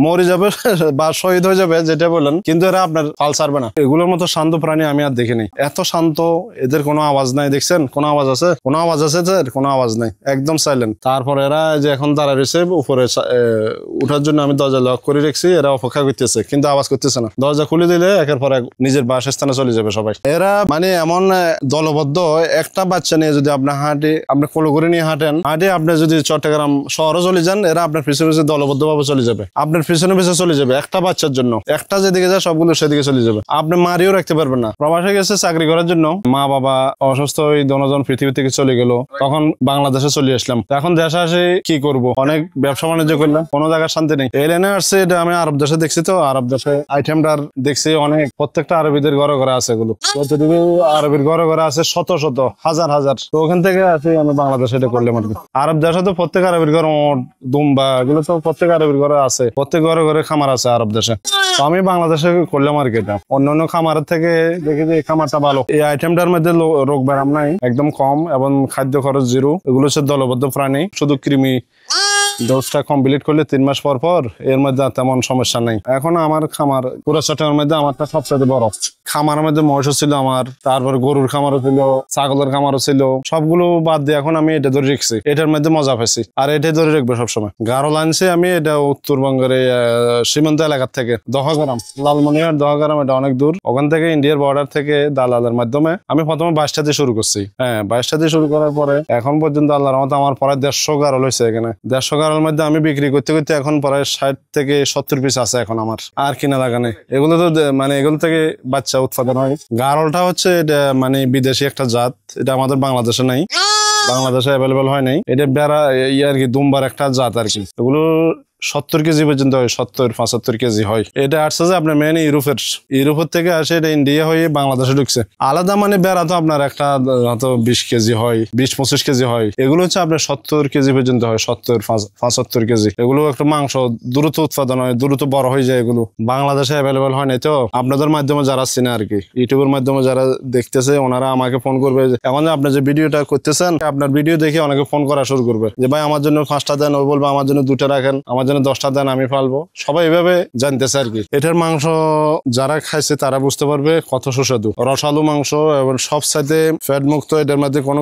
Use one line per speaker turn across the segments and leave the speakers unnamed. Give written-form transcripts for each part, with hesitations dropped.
মরে যাবে বা শহীদ হয়ে যাবে যেটা বলেন, কিন্তু এরা আপনার ফাল ছাড়বে না। এগুলোর মতো শান্ত প্রাণী আমি আর দেখিনি। এত শান্ত, এদের কোনো আওয়াজ নাই। দেখছেন কোনো আওয়াজ আছে? কোনো আওয়াজ আছে? কোনো আওয়াজ নাই, একদম সাইলেন্ট। তারপর এরা যে এখন দাঁড়া রয়েছে উপরে উঠার জন্য আমি দরজা লক করে রেখেছি, এরা অপেক্ষা করতেছে কিন্তু আওয়াজ করতেছে না। দরজা খুলে দিলে একের পর এক নিজের বাসস্থানে চলে যাবে সবাই। এরা মানে এমন দলবদ্ধ, একটা বাচ্চা নিয়ে যদি আপনি আপনি কোলো করে নিয়ে হাঁটে আপনি যদি চট্টগ্রাম শহরে চলে যান, এরা আপনার পিছনে পিছনে দলবদ্ধ ভাবে চলে যাবে, আপনার পিছনে পিছনে চলে যাবে। একটা বাচ্চার জন্য একটা যেদিকে যায় সবগুলো সেদিকে চলে যাবে, আপনি মারিও রাখতে পারবেন না। প্রবাসে গেছে চাকরি করার জন্য, মা বাবা অসুস্থ, ওই দনজন পৃথিবী থেকে চলে গেল, তখন বাংলাদেশে চলে আসলাম। এখন দেশে আসে কি করব, অনেক ব্যবসা বাণিজ্য করলাম, কোনো জায়গায় শান্তি নেই। এই লাইনে আসছে, এটা আমি আরব দেশে দেখছি, তো আরব দেশে আইটেমটার দেখছি অনেক, প্রত্যেকটা আরবিদের ঘরে ঘরে আছে এগুলো, যতটুকু আরবির ঘরে ঘরে আছে শত শত হাজার হাজার। তো ওখান থেকে আসে আমি বাংলাদেশে এটা করলাম আর কি। আরব দেশে তো প্রত্যেক আরবির ঘরে দুম্বা এগুলো তো প্রত্যেক আরবির ঘরে আছে, প্রত্যেক ঘরে ঘরে খামার আছে আরব দেশে। তো আমি বাংলাদেশে করলাম আর কি। এটা অন্যান্য খামারের থেকে দেখি যে এই খামারটা ভালো। এই আইটেমটার মধ্যে রোগ ব্যারাম নাই, একদম কম, এবং খাদ্য খরচ জিরো। এগুলো হচ্ছে দলবদ্ধ প্রাণী, শুধু কৃমি ডোজটা কমপ্লিট করলে 3 মাস পর পর এর মধ্যে তেমন সমস্যা নেই। এখন আমার খামার পুরো চট্টগ্রামের মধ্যে আমারটা সবচেয়ে বড়। খামারের মধ্যে মহিষ ছিল আমার, তারপর গরুর খামারও ছিল, ছাগলের খামারও ছিল, সবগুলো বাদ দিয়ে এখন আমি এটা ধরে রেখেছি। এটার মধ্যে মজা পেয়েছি আর এটাই ধরে রাখবো সবসময়। গারল আনছি আমি, এটা উত্তরবঙ্গের সীমান্ত এলাকার থেকে, দহগ্রাম, লালমনিরহাট দহগ্রাম, এটা অনেক দূর। ওখান থেকে ইন্ডিয়ার বর্ডার থেকে দালালের মাধ্যমে আমি প্রথমে 22টা দিয়ে শুরু করছি। হ্যাঁ, 22টা দিয়ে শুরু করার পরে এখন পর্যন্ত আল্লাহর রহমতে আমার প্রায় 150 গারল হয়েছে এখানে। 150 গারলের মধ্যে আমি বিক্রি করতে করতে এখন প্রায় 60 থেকে 70 পিস আছে এখন আমার, আর কিনা লাগানে। এগুলো তো মানে এগুলো থেকে বাচ্চা উৎপাদন হয়। গারলটা হচ্ছে এটা মানে বিদেশি একটা জাত, এটা আমাদের বাংলাদেশে নাই, বাংলাদেশে অ্যাভেলেবেল হয় নাই। এটা বেড়া আর কি দুম্বার একটা জাত আর কি। এগুলো 70 কেজি পর্যন্ত হয়, 70-75 কেজি হয়। এটা আসছে যে আপনার মেন ইউরোপের থেকে আসে, এটা ইন্ডিয়া হয়ে বাংলাদেশে ঢুকছে। আলাদা মানে বেড়া তো আপনার একটা হয়তো 20 কেজি হয়, 20-25 কেজি হয়। এগুলো হচ্ছে আপনার 70 কেজি পর্যন্ত হয়, 70-75 কেজি। এগুলো একটু মাংস দ্রুত উৎপাদন হয়, দ্রুত বড় হয়ে যায়। এগুলো বাংলাদেশে অ্যাভেলেবেল হয় নাই। তো আপনাদের মাধ্যমে যারা চিনে আর কি, ইউটিউবের মাধ্যমে যারা দেখতেছে, ওনারা আমাকে ফোন করবে। এখন আপনি যে ভিডিওটা করতেছেন, আপনার ভিডিও দেখে অনেকে ফোন করা শুরু করবে যে ভাই আমার জন্য 5টা দেন, ও বলবে আমার জন্য 2টা রাখেন, আমার জন্য 10টা দেন, আমি পালবো। সবাই এভাবে জানতেছে আর কি। এটার মাংস যারা খাইছে তারা বুঝতে পারবে কত সুস্বাদু, রসালো মাংস, এবং সব সাথে ফ্যাট মুক্ত। এটার মধ্যে কোনো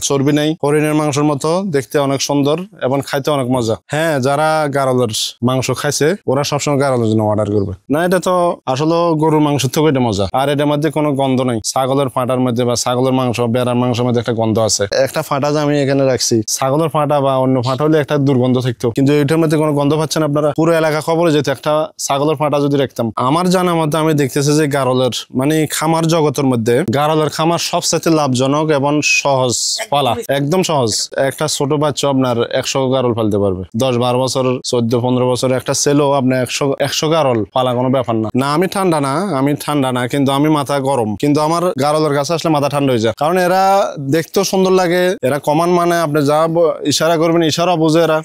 চর্বি নেই, হরিণের মাংসের মতো দেখতে, অনেক সুন্দর এবং খাইতে অনেক মজা। হ্যাঁ, যারা গারলের মাংস খাইছে ওরা সবসময় গারলের জন্য অর্ডার করবে না। এটা তো আসলে গরুর মাংস থেকে এটা মজা, আর এটার মধ্যে কোনো গন্ধ নেই। ছাগলের ফাটার মধ্যে বা ছাগলের মাংস, বেড়ার মাংসের মধ্যে একটা গন্ধ আছে। একটা ফাটা যে আমি এখানে রাখছি, ছাগলের ফাটা বা অন্য ফাটা হলে একটা দুর্গন্ধ থাকতো, কিন্তু এটার মধ্যে কোনো গন্ধ পাচ্ছেন আপনারা। পুরো এলাকা খবরে যেত একটা ছাগলের ফাটা যদি রাখতাম। আমার জানা মতে আমি দেখতেছি যে গারলের মানে খামার জগতের মধ্যে গারলের খামার সবচেয়ে লাভজনক এবং সহজ পালা, একদম সহজ। একটা ছোট বাচ্চা আপনার 100 গারল পালতে পারবে, 10-12 বছর, 14-15 বছর একটা ছেলেও আপনার 100 গারল পালা কোনো ব্যাপার না। আমি ঠান্ডা না, কিন্তু আমি মাথা গরম, কিন্তু আমার গারলের কাছে আসলে মাথা ঠান্ডা হয়ে যায়। কারণ এরা দেখতেও সুন্দর লাগে, এরা কমান মানে আপনি যা ইশারা করবেন ইশারা বুঝে এরা